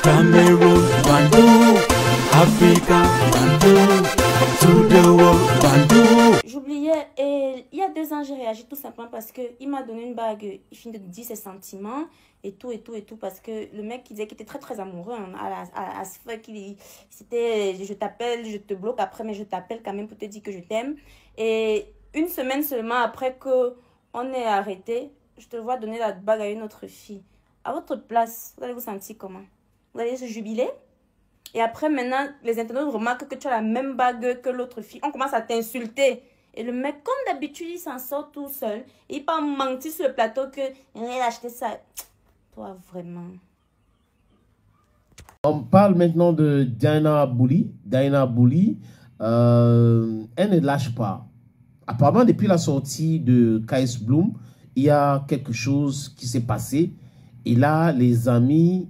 Cameroon, Bandou, Africa, Bandou, to the world, Bandou. J'oubliais, et il y a 2 ans, j'ai réagi tout simplement parce qu'il m'a donné une bague, il finit de dire ses sentiments et tout, parce que le mec qui disait qu'il était très amoureux, hein, à ce fait qu'il c'était je t'appelle, je te bloque après, mais je t'appelle quand même pour te dire que je t'aime. Et une semaine seulement après qu'on ait arrêté, je te vois donner la bague à une autre fille. À votre place, vous allez vous sentir comment? Vous allez se jubiler? Et après, maintenant, les internautes remarquent que tu as la même bague que l'autre fille. On commence à t'insulter. Et le mec, comme d'habitude, il s'en sort tout seul. Et il peut mentir sur le plateau que il a acheté ça. Toi, vraiment. On parle maintenant de Diana Bouli. Diana Bouli, elle ne lâche pas. Apparemment, depuis la sortie de K.S. Bloom, il y a quelque chose qui s'est passé. Et là, les amis,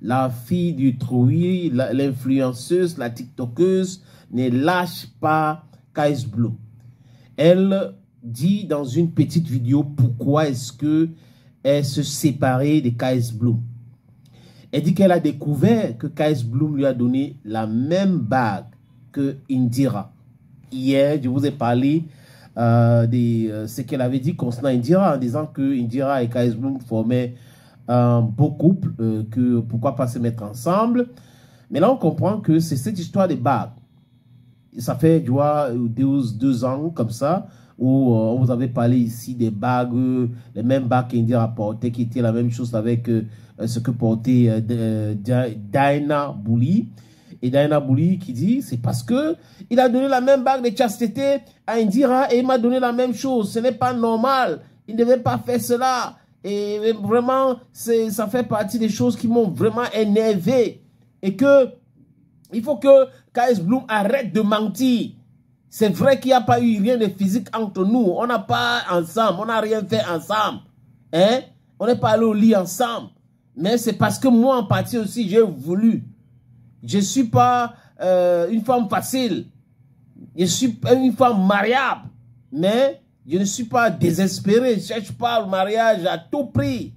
la fille du trouille, l'influenceuse, la tiktokeuse, ne lâche pas K.S. Bloom. Elle dit dans une petite vidéo pourquoi est-ce que elle se séparait de K.S. Bloom. Elle dit qu'elle a découvert que K.S. Bloom lui a donné la même bague que Indira. Hier, je vous ai parlé de ce qu'elle avait dit concernant Indira, en disant que Indira et K.S. Bloom formaient un beau couple, que pourquoi pas se mettre ensemble. Mais là, on comprend que c'est cette histoire de bague. Ça fait, tu vois, 2 ans comme ça, où on vous avait parlé ici des bagues, les mêmes bagues qu'Indira portait, qui étaient la même chose avec ce que portait Diana Bouli. Et Diana Bouli qui dit, c'est parce que il a donné la même bague de chasteté à Indira et il m'a donné la même chose. Ce n'est pas normal. Il ne devait pas faire cela. Et vraiment, ça fait partie des choses qui m'ont vraiment énervé. Et que il faut que K.S. Bloom arrête de mentir. C'est vrai qu'il n'y a pas eu rien de physique entre nous. On n'a pas ensemble. On n'a rien fait ensemble. Hein? On n'est pas allé au lit ensemble. Mais c'est parce que moi, en partie aussi, j'ai voulu. Je ne suis pas une femme facile. Je suis une femme mariable. Mais je ne suis pas désespéré. Je ne cherche pas le mariage à tout prix.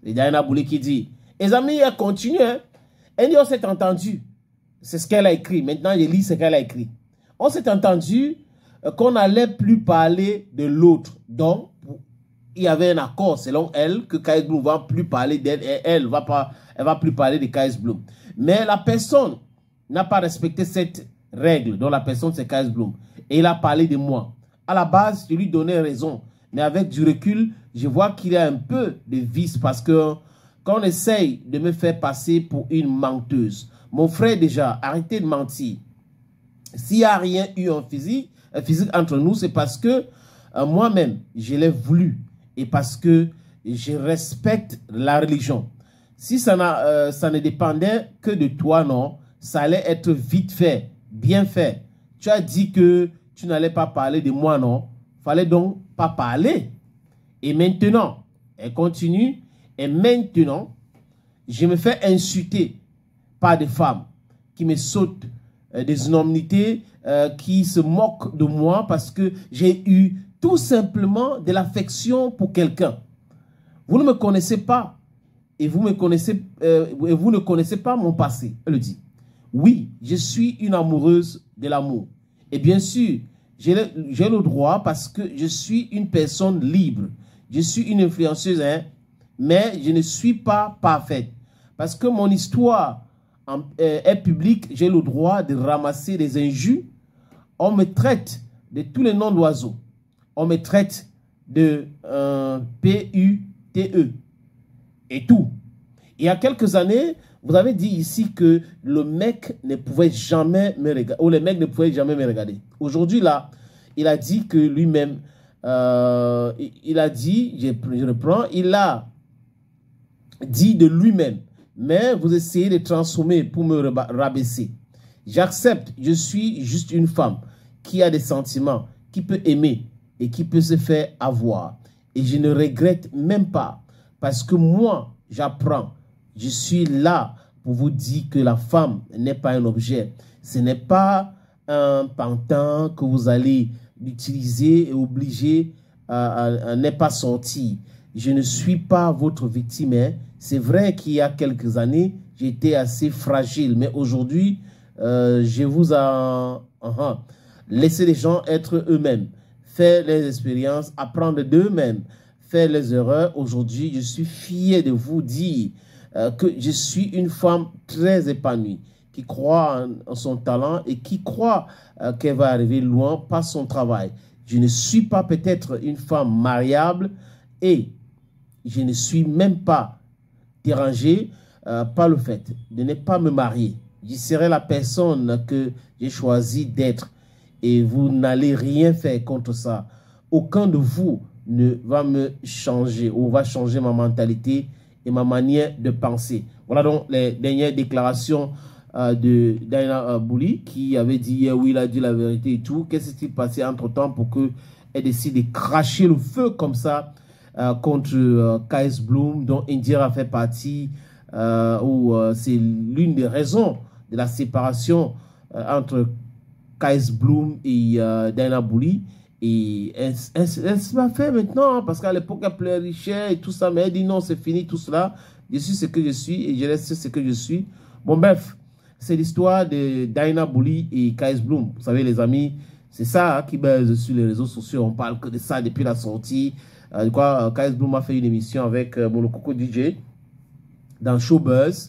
C'est Diana Bouli qui dit. Les amis, elle continue. Hein? Elle dit, on s'est entendu. C'est ce qu'elle a écrit. Maintenant, je lis ce qu'elle a écrit. On s'est entendu qu'on n'allait plus parler de l'autre. Donc, il y avait un accord selon elle que K.S. Bloom ne va plus parler d'elle et elle va plus parler de K.S. Bloom. Mais la personne n'a pas respecté cette règle dont la personne c'est K.S. Bloom. Et il a parlé de moi. À la base, je lui donnais raison. Mais avec du recul, je vois qu'il y a un peu de vice parce que quand on essaye de me faire passer pour une menteuse, mon frère déjà, arrêtez de mentir. S'il n'y a rien eu en physique entre nous, c'est parce que moi-même, je l'ai voulu. Et parce que je respecte la religion. Si ça ne dépendait que de toi, non, ça allait être vite fait, bien fait. Tu as dit que tu n'allais pas parler de moi, non. Fallait donc pas parler. Et maintenant, elle continue. Et maintenant, je me fais insulter par des femmes qui me sautent des innomnités, qui se moquent de moi parce que j'ai eu tout simplement de l'affection pour quelqu'un. Vous ne me connaissez pas et vous ne connaissez pas mon passé. Elle le dit. Oui, je suis une amoureuse de l'amour. Et bien sûr, j'ai le droit parce que je suis une personne libre. Je suis une influenceuse, hein, mais je ne suis pas parfaite. Parce que mon histoire est publique, j'ai le droit de ramasser des injures. On me traite de tous les noms d'oiseaux. On me traite de P-U-T-E et tout. Il y a quelques années, vous avez dit ici que le mec ne pouvait jamais me regarder, ou le mec ne pouvait jamais me regarder. Aujourd'hui, là, il a dit que lui-même, il a dit, je reprends, il a dit de lui-même, mais vous essayez de transformer pour me rabaisser. J'accepte, je suis juste une femme qui a des sentiments, qui peut aimer et qui peut se faire avoir. Et je ne regrette même pas parce que moi, j'apprends. Je suis là pour vous dire que la femme n'est pas un objet. Ce n'est pas un pantin que vous allez utiliser et obliger à ne pas sortir. je ne suis pas votre victime. Hein. C'est vrai qu'il y a quelques années, j'étais assez fragile. Mais aujourd'hui, je vous ai laissé les gens être eux-mêmes, faire les expériences, apprendre d'eux-mêmes, faire les erreurs. Aujourd'hui, je suis fier de vous dire que je suis une femme très épanouie, qui croit en son talent et qui croit qu'elle va arriver loin par son travail. Je ne suis pas peut-être une femme mariable et je ne suis même pas dérangé par le fait de ne pas me marier. Je serai la personne que j'ai choisi d'être et vous n'allez rien faire contre ça. Aucun de vous ne va me changer ou va changer ma mentalité et ma manière de penser. Voilà donc les dernières déclarations de Diana Bouli qui avait dit oui, il a dit la vérité et tout. Qu'est-ce qui s'est passé entre-temps pour qu'elle décide de cracher le feu comme ça contre KS Bloom, dont Indira fait partie, où c'est l'une des raisons de la séparation entre KS Bloom et Diana Bouli. Et elle se l'a fait maintenant, hein, parce qu'à l'époque, elle pleurait et tout ça, mais elle dit non, c'est fini tout cela. Je suis ce que je suis et je reste ce que je suis. Bon, bref, c'est l'histoire de Diana Bouli et KS Bloom. Vous savez, les amis, c'est ça hein, qui baise sur les réseaux sociaux. On parle que de ça depuis la sortie. KS Bloom a fait une émission avec Molokoko DJ dans Showbuzz.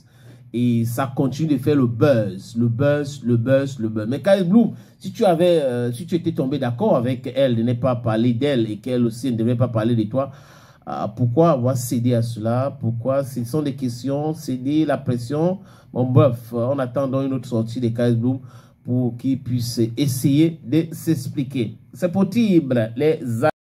Et ça continue de faire le buzz. Mais KS Bloom, si tu étais tombé d'accord avec elle de ne pas parler d'elle et qu'elle aussi ne devait pas parler de toi, pourquoi avoir cédé à cela? Pourquoi? Ce sont des questions, céder, la pression. Bon, bref, on attend donc une autre sortie de KS Bloom pour qu'il puisse essayer de s'expliquer. C'est possible, les